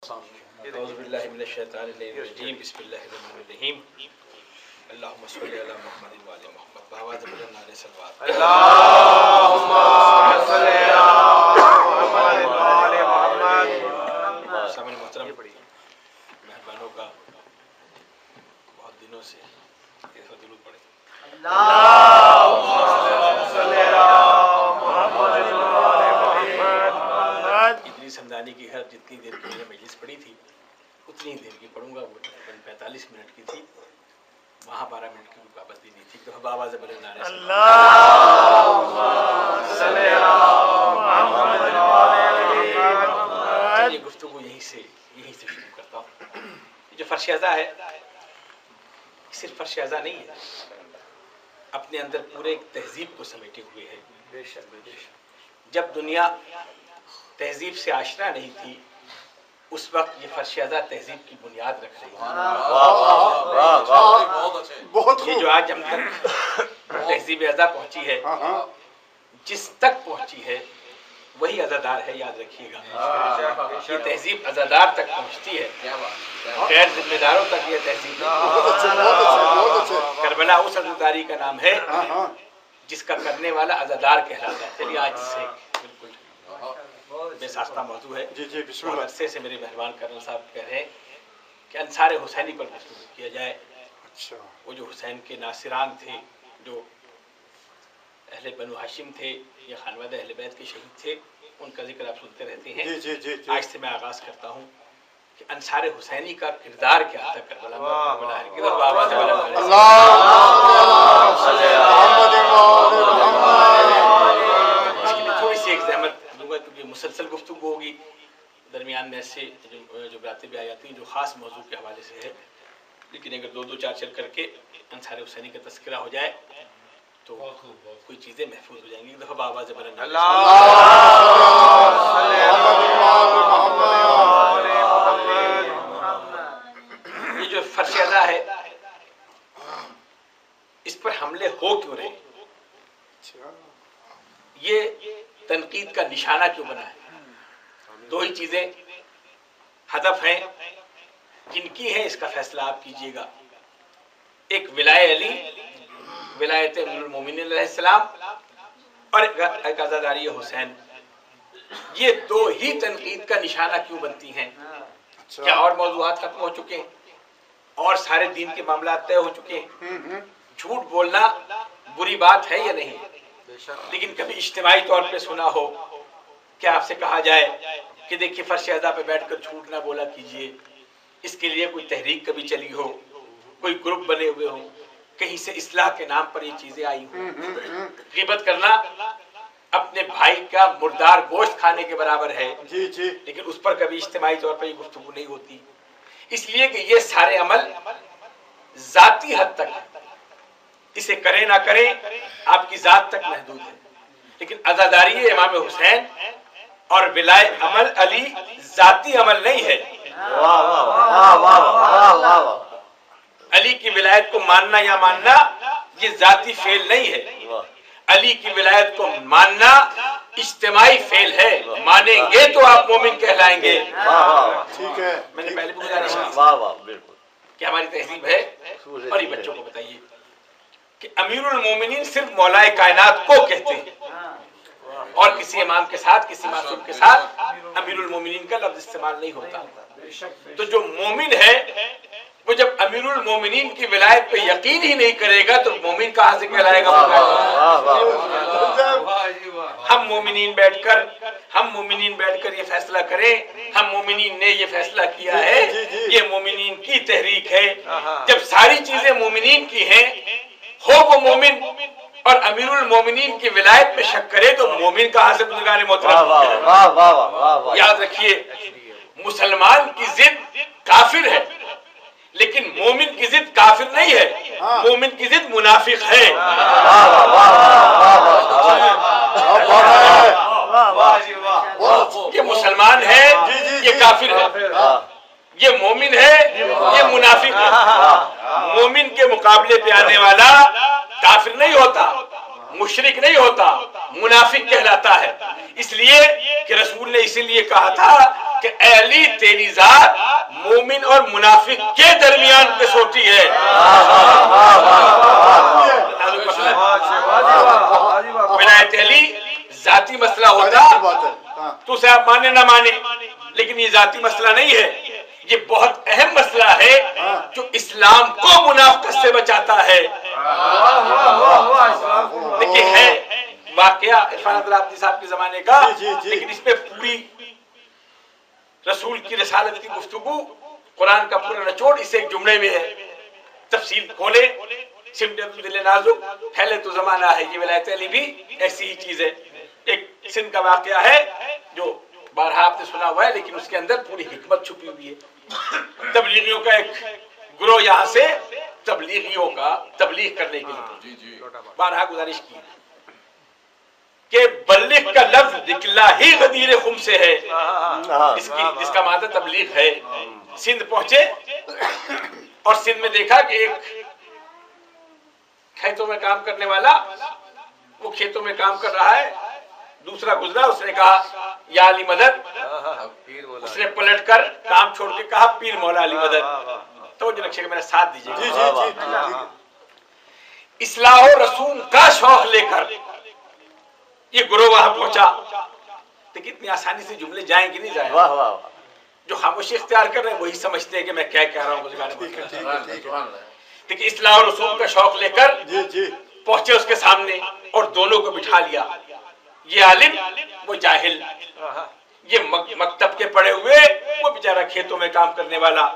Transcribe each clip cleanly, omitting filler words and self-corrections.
اعوذ باللہ من الشیطان الرجیم بسم اللہ الرحمن الرحیم اللہم صلی علی محمد و علی محمد بآواز بلند نعرہ صلوات اللہم صلی علی محمد و علی محمد. سامعین محترم، مہربانوں کا بہت دنوں سے اس وقت درود پڑھیں. اللہم صلی علی محمد و علی محمد. اتنی سمدانی کی ہر جتنی دیر کی میں نے مجلس پڑھی تھی اتنی دیر کی پڑھوں گا. وہ 45 منٹ کی تھی، وہاں 12 منٹ کی پابندی نہیں تھی. تو آواز بلند نعرہ اللہم صلی علی محمد و علی محمد. یہ گفتگو یہیں سے شروع کرتا ہوں. یہ جو فرش اعضا ہے صرف فرش اعضا نہیں ہے، اپنے اندر پورے ایک تہذیب کو سمیٹے ہوئے ہے. بے شک بے شک. جب دنیا تہذیب سے آشنا نہیں تھی اس وقت یہ فرش اعضا تہذیب کی بنیاد رکھ رہی ہے. یہ جو آج ہم تک تہذیب اعضا پہنچی ہے، جس تک پہنچی ہے وہی عزادار ہے. یاد رکھیے گا، یہ تہذیب عزادار تک پہنچتی ہے، غیر ذمہ داروں تک یہ تہذیب نہیں. کربلا اس عزاداری کا نام ہے جس کا کرنے والا عزادار کہلاتا ہے. چلیے آج سے بالکل بے ساختہ موضوع ہے. بہت عرصے سے میرے مہربان کرنل صاحب کہہ رہے ہیں کہ انصار حسینی پر گفتگو کیا جائے. وہ جو حسین کے ناصران تھے، جو اہل بنو ہاشم تھے یا خانوادہ اہل بیت کے شہید تھے، ان کا ذکر آپ سنتے رہتے ہیں. آج سے میں آغاز کرتا ہوں کہ انصار حسینی کا کردار کیا تھا کربلا میں. تھوڑی سی ایک زحمت دوں گا کیونکہ مسلسل گفتگو ہوگی، درمیان میں ایسے جو باتیں بھی آ جاتی ہیں جو خاص موضوع کے حوالے سے ہے. لیکن اگر دو چار چل کر کے انصار حسینی کا تذکرہ ہو جائے تو کوئی چیزیں محفوظ ہو جائیں گی. ایک دفعہ بآواز بلند یہ جو فرش اعضا ہے اس پر حملے ہو کیوں رہے، یہ تنقید کا نشانہ کیوں بنا ہے؟ دو ہی چیزیں ہدف ہیں. کن کی ہے اس کا فیصلہ آپ کیجئے گا. ایک ولایت علی، ولایت امیر المومنین علیہ السلام، اور ایک عزاداری حسین. یہ دو ہی تنقید کا نشانہ کیوں بنتی ہیں؟ کیا اور موضوعات ختم ہو چکے ہیں اور سارے دین کے معاملات طے ہو چکے ہیں؟ جھوٹ بولنا بری بات ہے یا نہیں؟ لیکن کبھی اجتماعی طور پہ سنا ہو کہ آپ سے کہا جائے کہ دیکھیے فرش اعضا پہ بیٹھ کر جھوٹ نہ بولا کیجئے. اس کے لیے کوئی تحریک کبھی چلی ہو، کوئی گروپ بنے ہوئے ہوں، کہیں سے اصلاح کے نام پر یہ چیزیں آئی ہوں. غیبت کرنا اپنے بھائی کا مردار گوشت کھانے کے برابر ہے، لیکن اس پر کبھی اجتماعی طور پر یہ گفتگو نہیں ہوتی. اس لیے کہ یہ سارے عمل ذاتی حد تک، اسے کریں نہ کریں آپ کی ذات تک محدود ہے. لیکن عزاداری امام حسین اور ولایت عمل علی ذاتی عمل نہیں ہے. علی کی ولایت کو ماننا یا ماننا یہ ذاتی فعل نہیں ہے. علی کی ولایت کو ماننا اجتماعی فعل ہے. مانیں گے تو آپ مومن کہلائیں گے. ٹھیک ہے، میں نے پہلے بھی گزارش کی کہ ہماری تہذیب ہے. اور یہ بچوں کو بتائیے کہ امیر المومنین صرف مولا کائنات کو کہتے ہیں، اور کسی امام کے ساتھ، کسی معصوم کے ساتھ امیر المومنین کا لفظ استعمال نہیں ہوتا. تو جو مومن ہے وہ جب امیر المومنین کی ولایت پہ یقین ہی نہیں کرے گا تو مومن کہاں سے کہلائے گا؟ ہم مومنین بیٹھ کر یہ فیصلہ کریں، ہم مومنین نے یہ فیصلہ کیا ہے، یہ مومنین کی تحریک ہے. جب ساری چیزیں مومنین کی ہیں، ہو وہ مومن اور امیر المومنین کی ولایت پہ شک کرے تو مومن کہاں سے بزرگان محترم؟ یاد رکھیے، مسلمان کی ضد کافر ہے لیکن مومن کی ضد کافر نہیں ہے. مومن کی ضد منافق ہے. یہ مسلمان ہے، یہ کافر ہے. یہ مومن ہے، یہ منافق ہے. مومن کے مقابلے پہ آنے والا کافر نہیں ہوتا، مشرک نہیں ہوتا، منافق کہلاتا ہے. اس لیے کہ رسول نے اسی لیے کہا تھا کہ اے علی تیری ذات مومن اور منافق کے درمیان کسوٹی ہے. ولایت علی ذاتی مسئلہ ہوتا تو اسے آپ مانے نہ مانے، لیکن یہ ذاتی مسئلہ نہیں ہے، یہ بہت اہم مسئلہ ہے جو اسلام کو منافقت سے بچاتا ہے. دیکھیے ہے واقعہ عرفان عبدالعبدی صاحب کے زمانے کا، لیکن اس پہ پوری رسول کی رسالت کی گفتگو، قرآن کا پورا نچوڑ اس ایک جملے میں ہے. تفصیل کھولے، سمٹ دل نازک، پھیلے تو زمانہ ہے. یہ ولایت علی بھی ایسی ہی چیز ہے. ایک سندھ کا واقعہ ہے جو بارہا آپ نے سنا ہوا ہے، لیکن اس کے اندر پوری حکمت چھپی ہوئی ہے. تبلیغیوں کا ایک گروہ یہاں سے تبلیغیوں کا تبلیغ کرنے کے لیے بارہا گزارش کی کہ بلغ کا لفظ نکلا ہی غدیر خم سے ہے، اس کا معنی تبلیغ ہے. سندھ پہنچے اور سندھ میں دیکھا کہ ایک کھیتوں میں کام کرنے والا، وہ کھیتوں میں کام کر رہا ہے، دوسرا گزرا، اس نے کہا یا علی مدد. اس نے پلٹ کر کام چھوڑ کے کہا پیر مولا علی مدد. تو جو رکھے گا میرا ساتھ دیجیے. اصلاح و رسوم کا شوق لے کر یہ گروہ وہاں پہنچا. تو کتنی آسانی سے جملے جائیں گے نہیں جائیں. جو خاموشی اختیار کر رہے ہیں وہی سمجھتے ہیں کہ میں کیا کہہ رہا ہوں. لیکن اصلاح و رسوم کا شوق لے کر پہنچے اس کے سامنے اور دونوں کو بٹھا لیا. یہ عالم، وہ جاہل، یہ مکتب کے پڑھے ہوئے، وہ بیچارہ کھیتوں میں کام کرنے والا.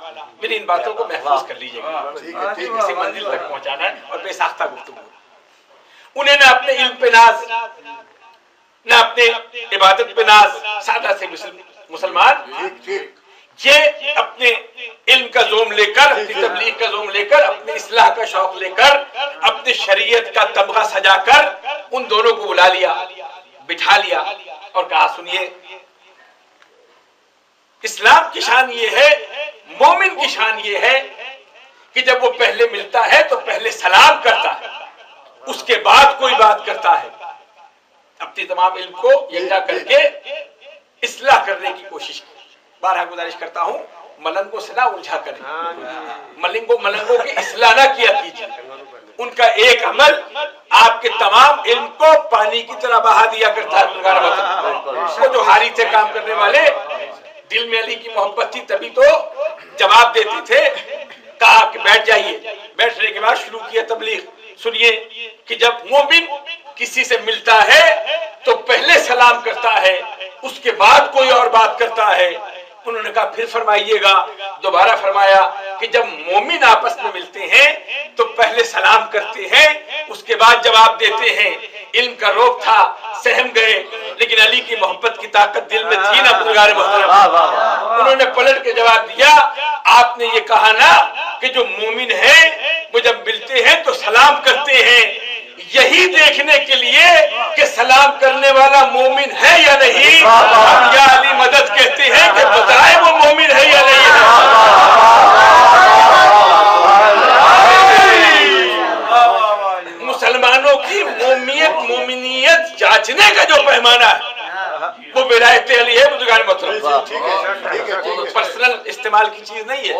میری ان باتوں کو محفوظ کر لیجیے گا، کسی منزل تک پہنچانا ہے اور بے ساختہ گفتگو. انہیں نہ اپنے علم پہ ناز، نہ اپنے عبادت پہ ناز. سادہ سے مسلمان یہ اپنے علم کا زوم لے کر، اپنی تبلیغ کا زوم لے کر، اپنے اصلاح کا شوق لے کر، اپنے شریعت کا تمغہ سجا کر ان دونوں کو بلا لیا، بٹھا لیا اور کہا سنیے، اسلام کی شان یہ ہے، مومن کی شان یہ ہے کہ جب وہ پہلے ملتا ہے تو پہلے سلام کرتا ہے، اس کے بعد کوئی بات کرتا ہے. اپنی تمام علم کو یکجا کر کے اصلاح کرنے کی کوشش کی. بارہا گزارش کرتا ہوں ملنگوں سے نہ الجھا کریں، ملنگوں کی اصلاح نہ کیا کیجیے. ان کا ایک عمل آپ کے تمام علم کو پانی کی طرح بہا دیا کرتا ہے. وہ جو ہاری تھے کام کرنے والے، دل میں علی کی محبت تھی تبھی تو جواب دیتے تھے. کہا کہ بیٹھ جائیے. بیٹھنے کے بعد شروع کیا تبلیغ. سنیے کہ جب مومن کسی سے ملتا ہے تو پہلے سلام کرتا ہے، اس کے بعد کوئی اور بات کرتا ہے. انہوں نے کہا پھر فرمائیے گا. دوبارہ فرمایا کہ جب مومن آپس میں ملتے ہیں تو پہلے سلام کرتے ہیں، اس کے بعد جواب دیتے ہیں. علم کا روب تھا، سہم گئے، لیکن علی کی محبت کی طاقت دل میں تھی نا بزرگار محترم. انہوں نے پلٹ کے جواب دیا، آپ نے یہ کہا نا کہ جو مومن ہیں وہ جب ملتے ہیں تو سلام کرتے ہیں. یہی دیکھنے کے لیے کہ سلام کرنے والا مومن ہے یا نہیں، ہم یا علی مدد کہتے ہیں کہ بتائے وہ مومن ہے یا نہیں ہے. مسلمانوں کی مومنیت جانچنے کا جو پیمانہ ہے وہ ولایت علی ہے. بزرگان محترم، پرسنل استعمال کی چیز نہیں ہے.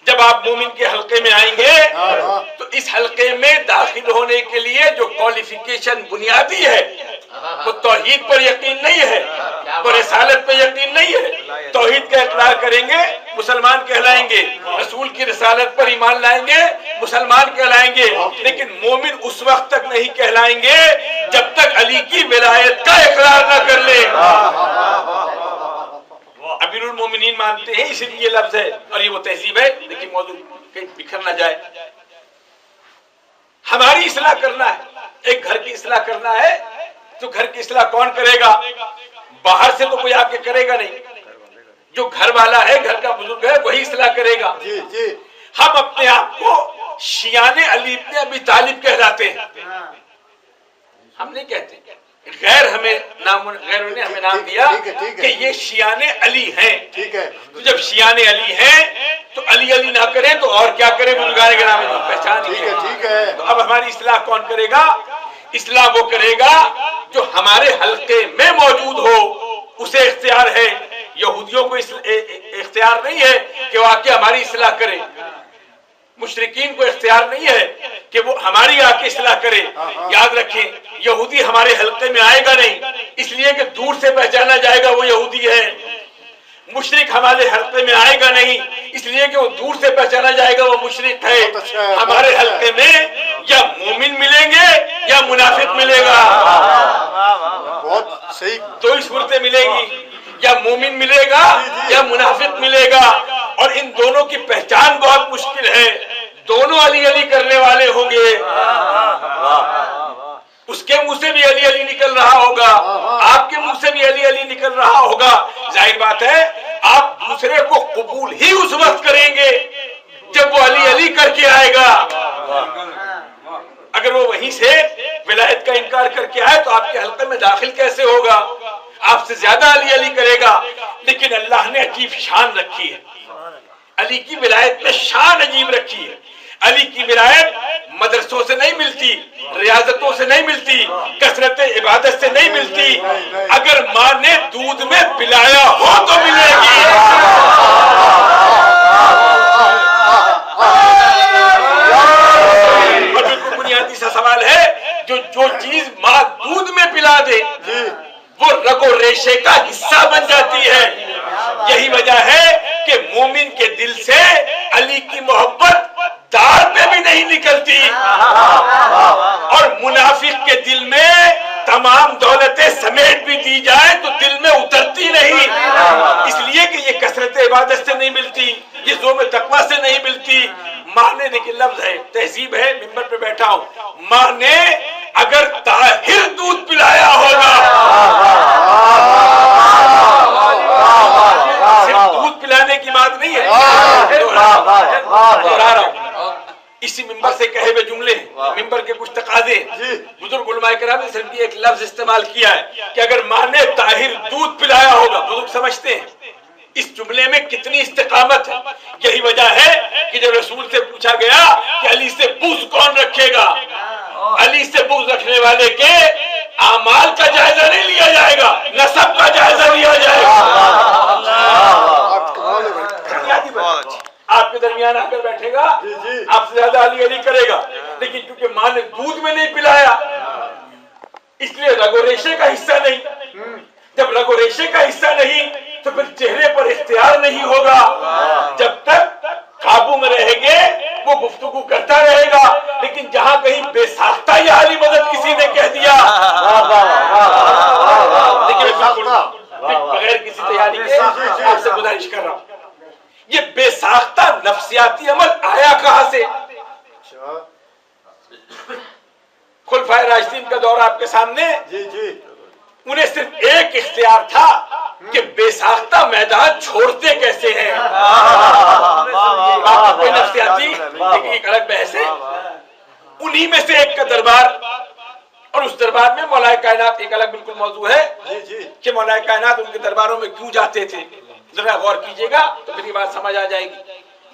جب آپ مومن کے حلقے میں آئیں گے تو اس حلقے میں داخل ہونے کے لیے جو کوالیفیکیشن بنیادی ہے وہ توحید پر یقین نہیں ہے، وہ رسالت پر یقین نہیں ہے. توحید کا اقرار کریں گے مسلمان کہلائیں گے، رسول کی رسالت پر ایمان لائیں گے مسلمان کہلائیں گے. لیکن مومن اس وقت تک نہیں کہلائیں گے جب تک علی کی ولایت کا اقرار نہ کر لے. امیر المومنین مانتے ہیں، اسی لیے یہ لفظ ہے اور یہ وہ تہذیب ہے. لیکن موضوع کہیں بکھر نہ جائے. ہماری اصلاح کرنا ہے، ایک گھر کی اصلاح کرنا ہے تو گھر کی اصلاح کون کرے گا؟ باہر سے تو کوئی آ کے کرے گا نہیں. جو گھر والا ہے، گھر کا بزرگ ہے، وہی اصلاح کرے گا. ہم اپنے آپ کو شیعان علی ابن ابی طالب کہلاتے ہیں. ہم نہیں کہتے. غیروں نے ہمیں نام دیا کہ یہ شیعان علی ہیں. تو جب شیعان علی ہیں تو علی علی نہ کریں تو اور کیا کریں؟ بزرگان کے نام پہچان. تو اب ہماری اصلاح کون کرے گا؟ اصلاح وہ کرے گا جو ہمارے حلقے میں موجود ہو. اسے اختیار ہے یہودیوں کو اختیار نہیں ہے کہ وہ آ کے ہماری اصلاح کرے، مشرکین کو اختیار نہیں ہے کہ وہ ہماری آ کے اصلاح کرے. یاد رکھیں یہودی ہمارے حلقے میں آئے گا نہیں اس لیے کہ دور سے پہچانا جائے گا وہ یہودی ہے. مشرک ہمارے حلقے میں آئے گا نہیں اس لیے کہ وہ دور سے پہچانا جائے گا وہ مشرک ہے. ہمارے حلقے میں یا مومن ملیں گے یا منافق ملے گا. بہت صحیح. دو ہی صورتیں ملے گی، یا مومن ملے گا یا منافق ملے گا، اور ان دونوں کی پہچان بہت مشکل ہے. دونوں علی علی کرنے والے ہوں گے، اس کے منہ سے بھی علی علی نکل رہا ہوگا، آپ کے منہ سے بھی علی علی نکل رہا ہوگا. ظاہر بات ہے آپ دوسرے کو قبول ہی اس وقت کریں گے جب وہ علی علی کر کے آئے گا. اگر وہ وہیں سے ولایت کا انکار کر کے آئے تو آپ کے حلقے میں داخل کیسے ہوگا؟ آپ سے زیادہ علی علی کرے گا. لیکن اللہ نے عجیب شان رکھی ہے، علی کی ولایت میں شان عجیب رکھی ہے. علی کی ولایت مدرسوں سے نہیں ملتی، ریاضتوں سے نہیں ملتی، کثرت عبادت سے نہیں ملتی. اگر ماں نے دودھ میں پلایا ہو تو ملے گی. اور بالکل بنیادی سا سوال ہے، جو چیز ماں دودھ میں پلا دے وہ رگ و ریشے کا حصہ بن جاتی ہے. یہی وجہ ہے کہ مومن کے دل سے علی کی محبت دار پہ بھی نہیں نکلتی، اور منافق کے دل میں تمام دولتیں سمیٹ بھی دی جائے تو دل میں اترتی نہیں. اس لیے کہ یہ کثرت عبادت سے نہیں ملتی، یہ ذوق تقویٰ سے نہیں ملتی. ماں نے دیکھیں لفظ ہے، تہذیب ہے، منبر پہ بیٹھا ہوں، ماں نے اگر طاہر دودھ پلایا ہوگا، صرف دودھ پلانے کی بات نہیں ہے، دوہرا رہا ہوں، اسی منبر سے کہے ہوئے جملے، منبر کے کچھ تقاضے. بزرگ علماء کرام نے صرف ایک لفظ استعمال کیا ہے کہ اگر ماں نے طاہر دودھ پلایا ہوگا. بزرگ سمجھتے ہیں اس جملے میں کتنی استقامت ہے. یہی وجہ ہے کہ جب رسول سے پوچھا گیا کہ علی سے بغض کون رکھے گا، علی سے بغض رکھنے والے کے اعمال کا جائزہ نہیں لیا جائے گا، نسب کا جائزہ لیا جائے گا. آپ کے درمیان آ کر بیٹھے گا، آپ سے زیادہ علی علی کرے گا، لیکن کیونکہ ماں نے دودھ میں نہیں پلایا اس لیے رگ و ریشے کا حصہ نہیں. جب رگ و ریشے کا حصہ نہیں تو پھر چہرے پر اختیار نہیں ہوگا. جب تک قابو میں رہیں گے وہ گفتگو کرتا رہے گا، لیکن جہاں کہیں بے ساختہ یا علی مدد کسی نے کہہ دیا، بغیر کسی تیاری کے آپ سے گزارش کر رہا ہوں، یہ بے ساختہ نفسیاتی عمل آیا کہاں سے؟ خلفائے راشدین کا دور آپ کے سامنے، انہیں صرف ایک اختیار تھا کہ بے ساختہ میدان چھوڑتے کیسے ہیں. کوئی نفسیاتی ایک الگ بحث ہے. انہی میں سے ایک کا دربار، اور اس دربار میں مولا کائنات ایک الگ بالکل موضوع ہے کہ مولا کائنات ان کے درباروں میں کیوں جاتے تھے. ذرا غور کیجئے گا تو پھر یہ بات سمجھ آ جائے گی.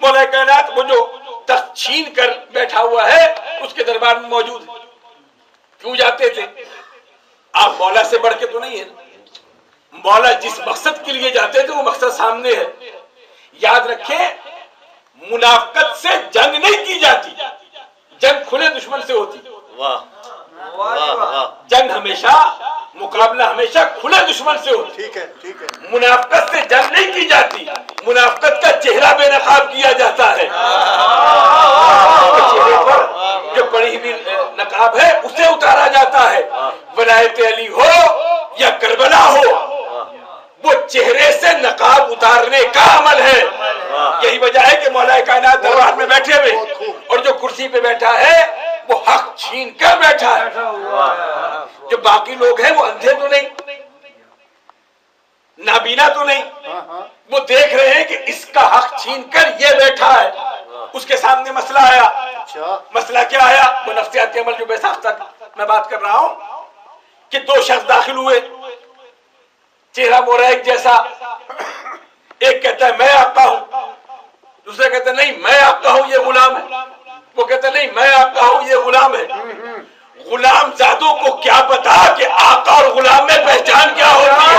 مولا کائنات وہ جو تخت چھین کر بیٹھا ہوا ہے اس کے دربار میں موجود ہے. کیوں جاتے تھے؟ آپ مولا سے بڑھ کے تو نہیں ہے، مولا جس مقصد کے لیے جاتے تھے وہ مقصد سامنے ہے. یاد رکھیں منافقت سے جنگ نہیں کی جاتی، جنگ کھلے دشمن سے ہوتی. جنگ ہمیشہ، مقابلہ ہمیشہ کھلے دشمن سے ہوتی. ٹھیک ہے. منافقت سے جنگ نہیں کی جاتی، منافقت کا چہرہ بے نقاب کیا جاتا ہے. چہرے پر جو پڑی ہوئی نقاب ہے اسے اتارا جاتا ہے. ولایت علی ہو یا کربلا ہو، وہ چہرے سے نقاب اتارنے کا عمل ہے. یہی وجہ ہے کہ مولا کائنات دربار میں بیٹھے ہوئے اور جو کرسی پہ بیٹھا ہے وہ حق چھین کر بیٹھا ہے. جو باقی لوگ ہیں وہ اندھے تو نہیں، نابینا تو نہیں، وہ دیکھ رہے ہیں کہ اس کا حق چھین کر یہ بیٹھا ہے. اس کے سامنے مسئلہ آیا. مسئلہ کیا آیا؟ وہ نفسیاتی عمل جو بے ساختہ میں بات کر رہا ہوں کہ دو شخص داخل ہوئے، چہرہ مورا ایک جیسا. ایک کہتا ہے میں آقا ہوں، دوسرا کہتا ہے نہیں میں آقا ہوں، یہ غلام ہے. وہ کہتا ہے نہیں میں آقا ہوں، یہ غلام ہے. غلام زادوں کو کیا پتا کہ آقا اور غلام میں پہچان کیا ہوتی ہے.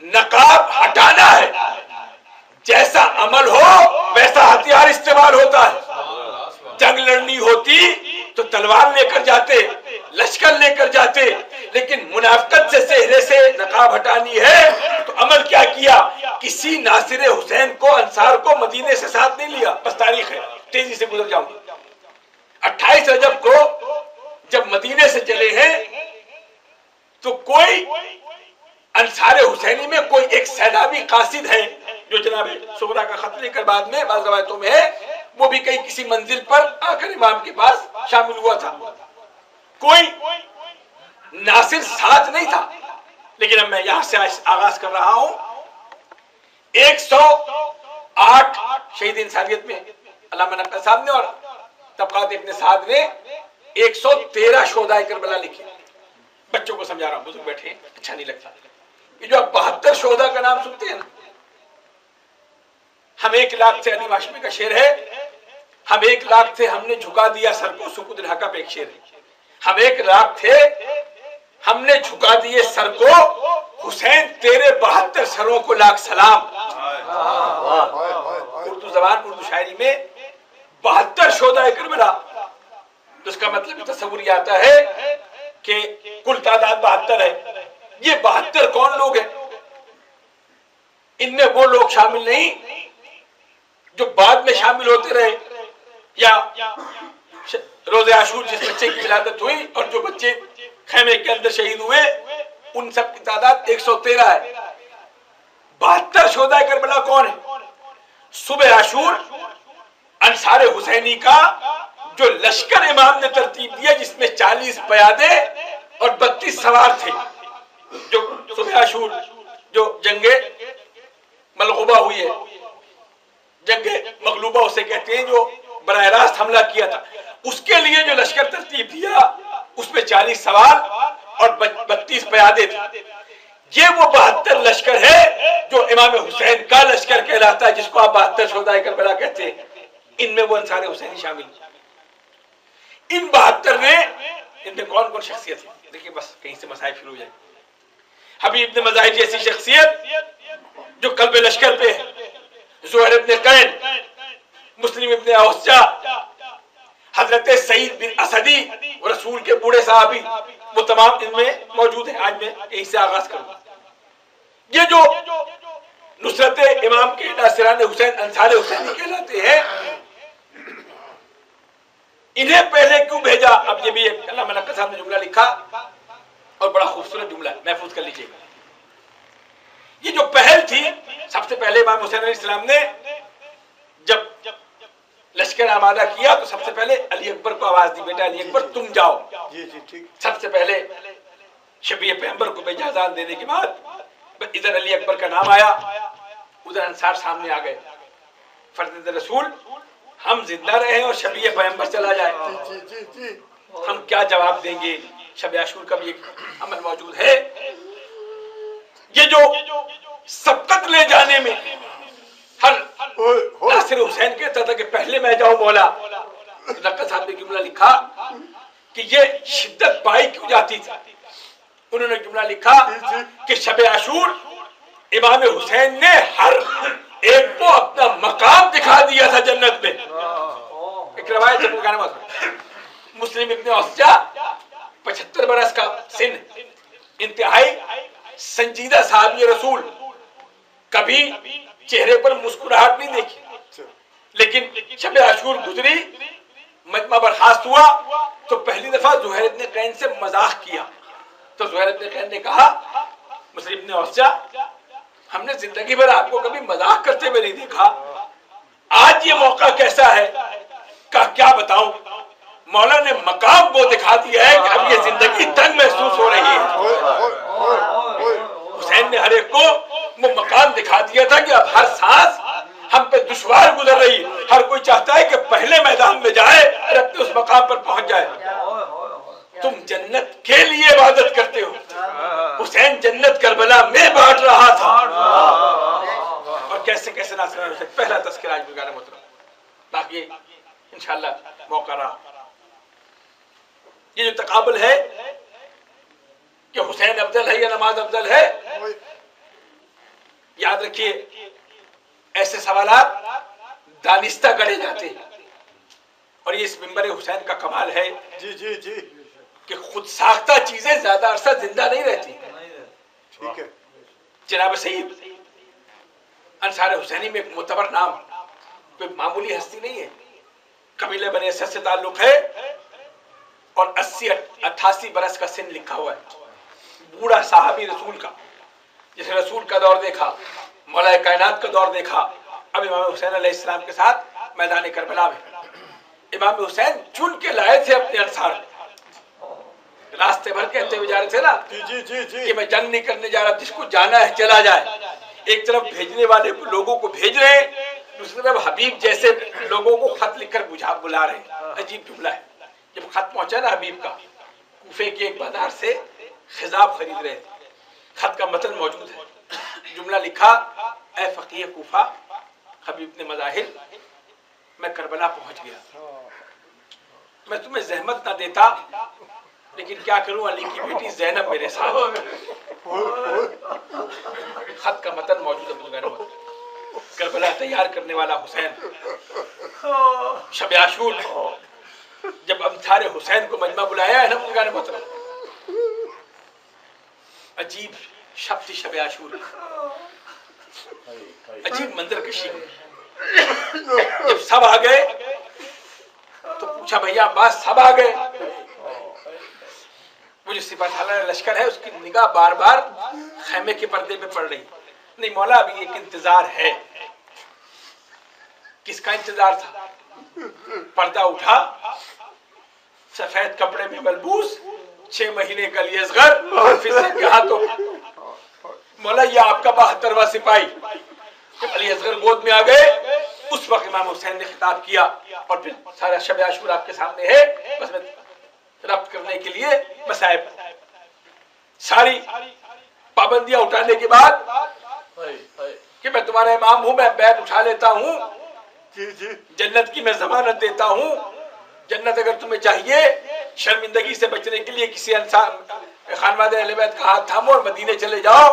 نقاب ہٹانا ہے، جیسا عمل ہو ویسا ہتھیار استعمال ہوتا ہے۔ جنگ لڑنی ہوتی تو تلوار لے کر جاتے، لشکر لے کر جاتے، لیکن منافقت سے چہرے سے نقاب ہٹانی ہے تو عمل کیا کیا؟ کسی ناصر حسین کو، انصار کو مدینے سے ساتھ نہیں لیا۔ بس تاریخ ہے، تیزی سے گزر جاؤں گا۔ 28 رجب کو جب مدینے سے چلے ہیں تو کوئی انصار حسینی میں کوئی ایک سیلابی قاصد ہے جو جناب صغرا کا خط لے کر بعد میں بعض روایتوں میں ہے، وہ بھی کئی کسی منزل پر آ کر امام کے پاس شامل ہوا تھا۔ کوئی ناصر ساتھ نہیں تھا، لیکن اب میں یہاں سے آغاز کر رہا ہوں۔ 108 شہید انسانیت میں علامہ نقوی صاحب نے اور طبقات ابن سعد نے 113 شہدائے کربلا لکھے۔ بچوں کو سمجھا رہا ہوں، بزرگ بیٹھے اچھا نہیں لگتا۔ یہ جو آپ 72 شہداء کا نام سنتے ہیں نا، ہم 1 لاکھ سے علی ہاشمی کا شعر ہے، ہم 1 لاکھ تھے ہم نے جھکا دیا سر کو، سکوت الحق پہ ایک شعر ہے، ہم 1 لاکھ تھے ہم نے جھکا دیے سر کو، حسین تیرے 72 سروں کو لاکھ سلام۔ اردو زبان، اردو شاعری میں 72 شہدائے کربلا، تو اس کا مطلب تصور یہ آتا ہے کہ کل تعداد 72 ہے۔ یہ 72 کون لوگ ہیں؟ ان میں وہ لوگ شامل نہیں جو بعد میں شامل ہوتے رہے، یا روز عاشور جس بچے کی ولادت ہوئی اور جو بچے خیمے کے اندر شہید ہوئے، ان سب کی تعداد 113 ہے۔ 72 شہدائے کربلا کون ہے؟ صبح عاشور انصار حسینی کا جو لشکر امام نے ترتیب دیا، جس میں 40 پیادے اور 32 سوار تھے، جو صبح عاشور جو جنگ ملغوبہ ہوئی ہے، جنگ مغلوبہ اسے کہتے ہیں، جو براہ راست حملہ کیا تھا، اس کے لیے جو لشکر ترتیب دیا اس میں 40 سوار اور 32 پیادے تھے۔ یہ وہ 72 لشکر ہے جو امام حسین کا لشکر کہلاتا ہے، جس کو آپ 72 شہدائے کربلا کہتے ہیں۔ ان میں وہ انصار حسینی شامل ہیں۔ ان 72 نے، ان میں کون کون شخصیت ہے؟ دیکھیں بس کہیں سے مسائل شروع ہو جائیں۔ حبیب ابن مظاہر جیسی شخصیت جو قلب لشکر پہ ہے، زہیر ابن قین، مسلم ابن اوسجا، حضرت سعید بن اسدی، رسول کے بوڑھے صحابی، وہ تمام ان میں موجود ہیں۔ آج میں یہیں سے آغاز کروں۔ یہ جو نصرت امام کے ناصران حسین انصار حسینی کہلاتے ہیں، انہیں پہلے کیوں بھیجا؟ اب یہ بھی ایک علامہ نقوی صاحب نے جملہ لکھا اور بڑا خوبصورت جملہ ہے، محفوظ کر لیجیے گا۔ یہ جو پہل تھی، سب سے پہلے امام حسین علیہ السلام نے جب لشکر آمادہ کیا تو سب سے پہلے علی اکبر کو آواز دی، بیٹا علی اکبر تم جاؤ۔ سب سے پہلے شبیہ پیغمبر کو اجازت دینے کے بعد ادھر علی اکبر کا نام آیا، ادھر انصار سامنے آ گئے۔ فرزند رسول، ہم زندہ رہے اور شبیہ پیغمبر چلا جائے، ہم کیا جواب دیں گے؟ شب عاشور کا بھی ایک عمل موجود ہے۔ یہ جو سبقت لے جانے میں ہر ناصر حسین کہتا تھا کہ پہلے میں جاؤں مولا، نقوی صاحب نے جملہ لکھا کہ یہ شدت پائی کیوں جاتی تھی۔ انہوں نے جملہ لکھا کہ شب عاشور امام حسین نے ہر ایک کو اپنا مقام دکھا دیا تھا جنت میں۔ ایک روایت ہے، مسلم ابن اوسجا 75 برس کا سن، انتہائی سنجیدہ صحابی رسول، کبھی چہرے پر مسکراہٹ نہیں دیکھی، لیکن شب عاشور گزری، مجمع برخاست ہوا تو پہلی دفعہ زہیر ابن قین سے مذاق کیا تو زہیر ابن قین نے کہا، مسلم ابن اوسجا، ہم نے زندگی بھر آپ کو کبھی مذاق کرتے ہوئے نہیں دیکھا، آج یہ موقع کیسا ہے؟ کہ کیا بتاؤں، مولا نے مقام وہ دکھا دیا ہے کہ اب یہ زندگی تنگ محسوس ہو رہی ہے۔ حسین نے ہر ایک کو وہ مقام دکھا دیا تھا کہ اب ہر سانس ہم پہ دشوار گزر رہی، ہر کوئی چاہتا ہے کہ پہلے میدان میں جائے اور اپنے اس مقام پر پہنچ جائے۔ تم جنت کے لیے عبادت کرتے ہو، حسین جنت کربلا میں بانٹ رہا تھا۔ اور کیسے کیسے ناصران حسین، پہلا تذکرہ آج بزرگان محترم، باقی انشاءاللہ موقع رہا۔ یہ جو تقابل ہے کہ حسین افضل ہے یا نماز افضل ہے، رکھیے ایسے سوالات دانستہ گڑے جاتے ہیں، اور یہ اس منبر حسین کا کمال ہے جی جی جی کہ خود ساختہ چیزیں زیادہ عرصہ زندہ نہیں رہتی. ٹھیک ہے. جناب سید انصار حسینی میں ایک معتبر نام، کوئی معمولی ہستی نہیں ہے، قبیلہ بنی اسد سے تعلق ہے اور 80-88 برس کا سن لکھا ہوا ہے. بوڑھا صحابی رسول کا، جس نے رسول کا دور دیکھا، مولا کائنات کا دور دیکھا. اب امام حسین علیہ السلام کے ساتھ میدان کربلا میں امام حسین چن کے لائے تھے اپنے انصار. راستے بھر کہتے ہوئے جا رہے تھے نا جی جی جی کہ میں جنگ نہیں کرنے جا رہا، جس کو جانا ہے چلا جائے. ایک طرف بھیجنے والے کو لوگوں کو بھیج رہے ہیں، دوسری طرف حبیب جیسے لوگوں کو خط لکھ کر بلا رہے ہیں. عجیب جملہ ہے. جب خط پہنچا نا حبیب کا، کوفے کے ایک بازار سے خضاب خرید رہے تھے. خط کا متن موجود ہے. جملہ لکھا: اے فقیہ کوفہ، حبیب نے مظاہر، میں کربلا پہنچ گیا. میں تمہیں زحمت نہ دیتا، لیکن کیا کروں، علی کی بیٹی زینب میرے ساتھ. خط کا متن موجود ہے. کربلا تیار کرنے والا حسین، شب عاشور جب امثال حسین کو مجمع بلایا ہے نا بزرگان محترم، عجیب شب تھی شب عاشور، عجیب منظر کشی. جب سب آ گئے تو پوچھا بھیا عباس سب آ گئے؟ وہ جو سپاہ سالار لشکر ہے اس کی نگاہ بار بار خیمے کے پردے پہ پڑ رہی. نہیں مولا ابھی ایک انتظار ہے. کس کا انتظار تھا؟ پردہ اٹھا، سفید کپڑے میں ملبوس 6 مہینے کا اصغر فضل کے ہاتھوں. مولا یہ آپ کا 72واں سپاہی. جب علی اصغر گود میں آ گئے اس وقت امام حسین نے خطاب کیا، اور پھر سارا شب عاشور آپ کے سامنے ہے. بس میں ربط کرنے کے لیے مسائب ساری پابندیاں اٹھانے کے بعد کہ میں تمہارا امام ہوں، میں بیعت اٹھا لیتا ہوں، جنت کی میں ضمانت دیتا ہوں. جنت اگر تمہیں چاہیے، شرمندگی سے بچنے کے لیے کسی انسان خانواد اہل بیت کا ہاتھ تھامو اور مدینے چلے جاؤ.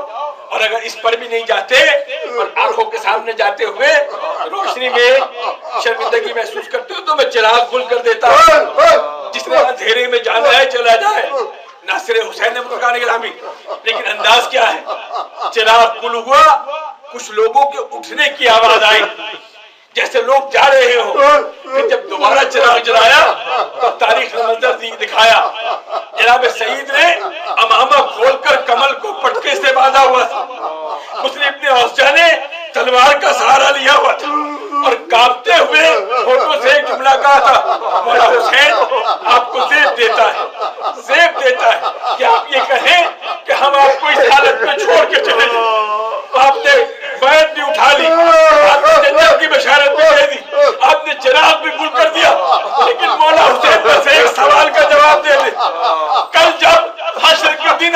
اور اگر اس پر بھی نہیں جاتے اور آنکھوں کے سامنے جاتے ہوئے روشنی میں شرمندگی محسوس کرتے ہو تو میں چراغ کھول کر دیتا ہوں. جس نے اندھیرے میں جانا ہے چلا جائے. ناصر حسین نے بزرگان گرامی، لیکن انداز کیا ہے؟ چراغ کھل ہوا، کچھ لوگوں کے اٹھنے کی آواز آئی جیسے لوگ جا رہے ہوں. پھر جب دوبارہ چراغ جلایا تو تاریخ نے منظر دکھایا. جناب سعید نے امامہ کھول کر کمل کو پٹکے سے باندھا ہوا تھا. مسلم ابن اوسجہ نے تلوار کا سہارا لیا ہوا تھا اور کانپتے ہوئے ہونٹوں سے ایک جملہ کہا تھا: مولا حسین آپ کو زیب دیتا ہے کہ آپ یہ کہیں کہ ہم آپ کو اس حالت میں چھوڑ کے چلے جائیں. آپ نے بیعت بھی اٹھا لی، آپ نے جنت کی بشارت بھی دے دی، آپ نے چراغ بھی گل کر دیا، لیکن مولا حسین بس ایک سوال کا جواب دے دے. کل جب حشر کے دن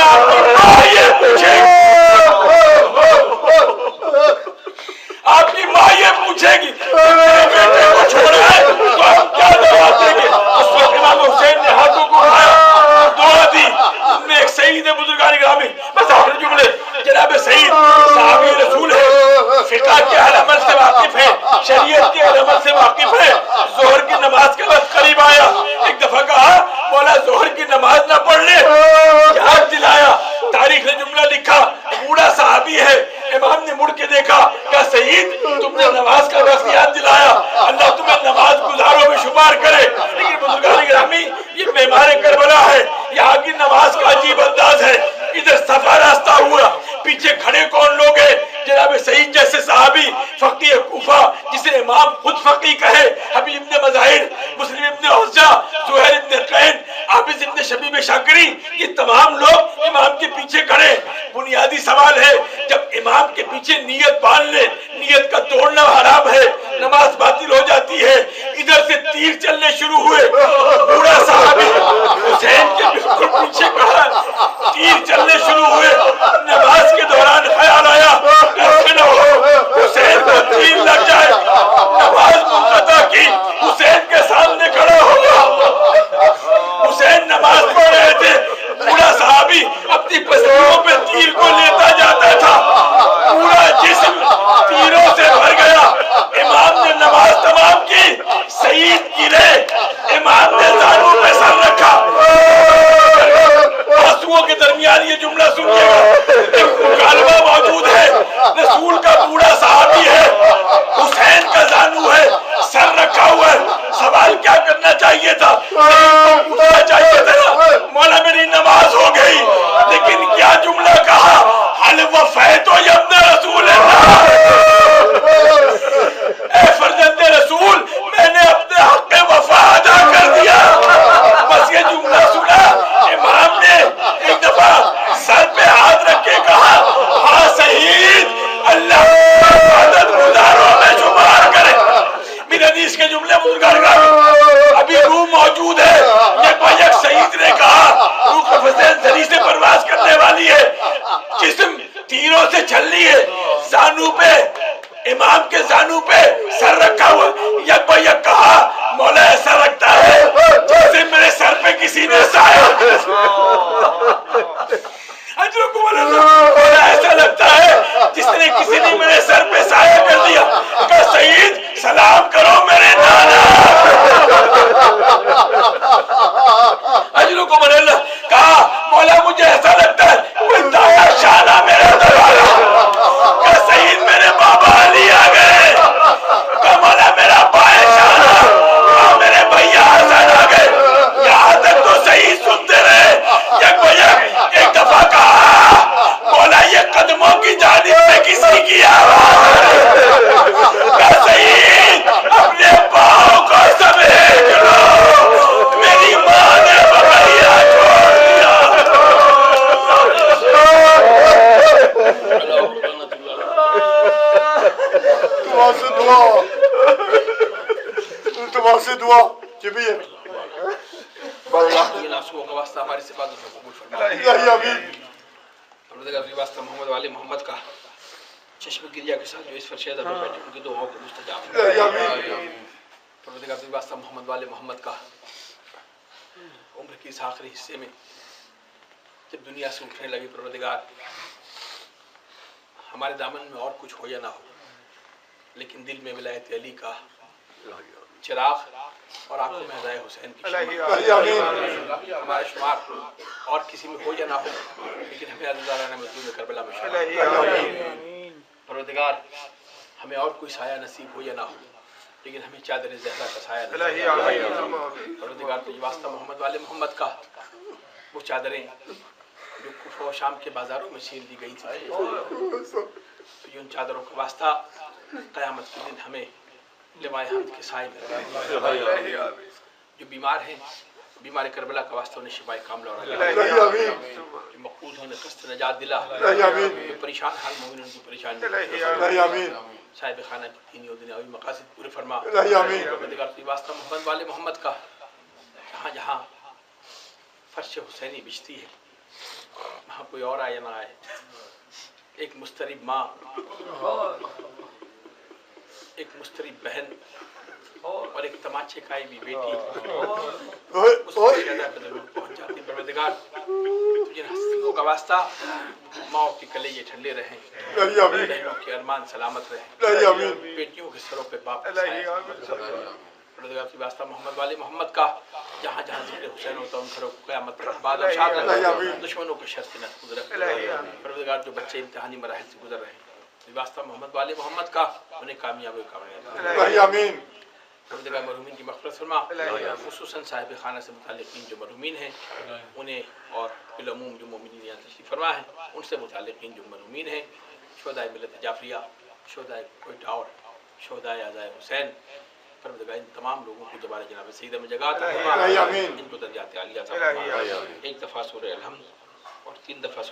آپ کی ماں یہ پوچھے گی میرے بیٹے کو چھوڑا ہے تو ہم کیا جواب دیں گے؟ اس وقت امام حسین نے ہاتھوں کو اٹھایا، دعا دی. میں ایک سعید بزرگان گرامی، بس آخر جملے، جناب سعید صحابی رسول ہے، فقہ کے ہر عمل سے واقف ہے، شریعت کے ہر عمل سے واقف ہے. ظہر کی نماز کا وقت قریب آیا، ایک دفعہ کہا مولا ظہر کی نماز نہ پڑھ لے، یاد دلایا. تاریخ نے جملہ لکھا، بوڑھا صحابی ہے. امام نے مڑ کے دیکھا، کہا سعید تم نے نماز کا وقت یاد دلایا، اللہ تمہیں نماز گزاروں میں شمار کرے. لیکن بزرگان گرامی یہ معمار کربلا ہے، یہاں کی نماز کا عجیب انداز ہے. ادھر صفا راستہ ہوا، پیچھے کھڑے کون لوگ ہیں؟ جناب سعید جیسے صحابی، فقیہ کوفہ جسے امام خود فقیہ کہے، حبیب ابن مظاہر، مسلم ابن اوسجہ، زہیر ابن قین، حافظ ابن شبیب شاکری، یہ تمام لوگ امام کے پیچھے کھڑے. بنیادی سوال ہے، جب امام کے پیچھے نیت باندھ لے، نیت کا توڑنا حرام ہے، نماز باطل ہو جاتی ہے. ادھر سے تیر چلنے شروع ہوئے، بوڑھا صحابی حسین کے بالکل پیچھے کھڑا، تیر چلنے شروع ہوئے. نماز کے دوران خیال آیا نہ ہو حسین کو تیر لگ جائے، نماز منقطع کی، حسین کے سامنے کھڑا ہو گیا. حسین نماز پڑھ رہے تھے، بوڑھا صحابی اپنی پسلیوں پہ تیر کو لیتا جاتا تھا، پورا جسم سینوں سے چھلنی ہے, زانو پہ, امام کے زانو پہ سر رکھا ہوا, یک با یک کہا مولا ایسا لگتا ہے جیسے میرے سر پہ کسی نے سایہ, مولا ایسا لگتا ہے جس نے کسی نے میرے سر پہ سایہ کر دیا. کہ سعید سلام کرو میرے نانا. اجرو کو من اللہ کہا مولا مجھے ایسا لگتا ہے کوئی دایا شانہ میرے دروازہ. کہ سعید میرے بابا علی آ گئے. کہ مولا میرا بائیں شانہ میرے بھیا حسن آ گئے. یہاں تک تو صحیح سنتے رہے. ایک دفعہ کہا مولا یہ قدموں کی جانب سے کسی کی آواز ہے. کہ سعید اپنے پاؤں کو سمیٹ لو, میری ماں نے بغیرہ چھوڑ دیا. دعا سے دعا جبریل یہ ناسوں کا واسطہ ہماری سے بات قبول فرما. پروردگار کی واسطہ محمد والے محمد کا چشم گریہ کے ساتھ جو اس فرشیدہ میں بیٹھے ان کی دعاؤں کو مستجاب فرما. پروردگار کی واسطہ محمد والے محمد کا عمر کے اس آخری حصے میں جب دنیا سے اٹھنے لگی, پروردگار ہمارے دامن میں اور کچھ ہو یا نہ ہو, لیکن دل میں ولایت علی کا چراغ اور آنکھوں میں ہدایت حسین کی ہمارا شمار اور کسی میں ہو یا نہ ہو, لیکن ہمیں عزیزانہ مظلوم کربلا میں شامل. پروردگار ہمیں اور کوئی سایہ نصیب ہو یا نہ ہو, لیکن ہمیں چادر زہرا کا سایہ نصیب. پروردگار تجھ واسطہ محمد والے محمد کا وہ چادریں جو کفر و شام کے بازاروں میں چھین دی گئی تھی, تو ان چادروں کا واسطہ قیامت کے دن ہمیں لوائے حمد کے سائے میں. جو بیمار ہیں بیمار کربلا کا واسطہ انہیں شفائے کاملہ اور جو مقبول ہیں انہیں قسط نجات دلا. جو پریشان حال مومن ان کی پریشانی صاحب خانہ کی دینی و دنیاوی مقاصد پورے فرما. پروردگار کی واسطہ محمد والے محمد کا جہاں جہاں فرش حسینی بچتی ہے وہاں کوئی اور آئے نہ آئے, ایک مسترب ماں, ایک مسترب بہن اور ایک تماچے کھائی بھی بیٹی اس کو شہدہ پہ ضرور پہنچ جاتی. پروردگار جن ہستیوں کا واسطہ ماں کے کلیجے ٹھنڈے رہیں, بہنوں کے ارمان سلامت رہیں, بیٹیوں کے سروں پہ باپ کا سایہ. پروردگار کی واسطہ محمد والے محمد کا جہاں جہاں ذکر حسین ہوتا ہے ان گھروں کو قیامت تک بعد ارشاد رکھے, دشمنوں کے شر سے محفوظ رکھے. پروردگار جو بچے امتحانی مراحل سے گزر رہے ہیں واسطہ محمد والے محمد کا انہیں کامیابی کامیاب. پروردگار مرحومین کی مغفرت فرما, خصوصاً صاحب خانہ سے متعلقین جو مرحومین ہیں انہیں اور بالعموم جو مومنین یہاں تشریف فرما ہیں ان سے متعلقین جو مرحومین ہیں, شہدائے ملت جعفریہ, شہدائے کوئٹہ اور شہدائے اعزائے حسین. پروردگار ان تمام لوگوں کو دوبارہ جناب سیدہ میں جگہ عطا فرما, ان کو درجات عالیہ عطا فرما. ایک دفعہ سورہ الحمد اور 3 دفعہ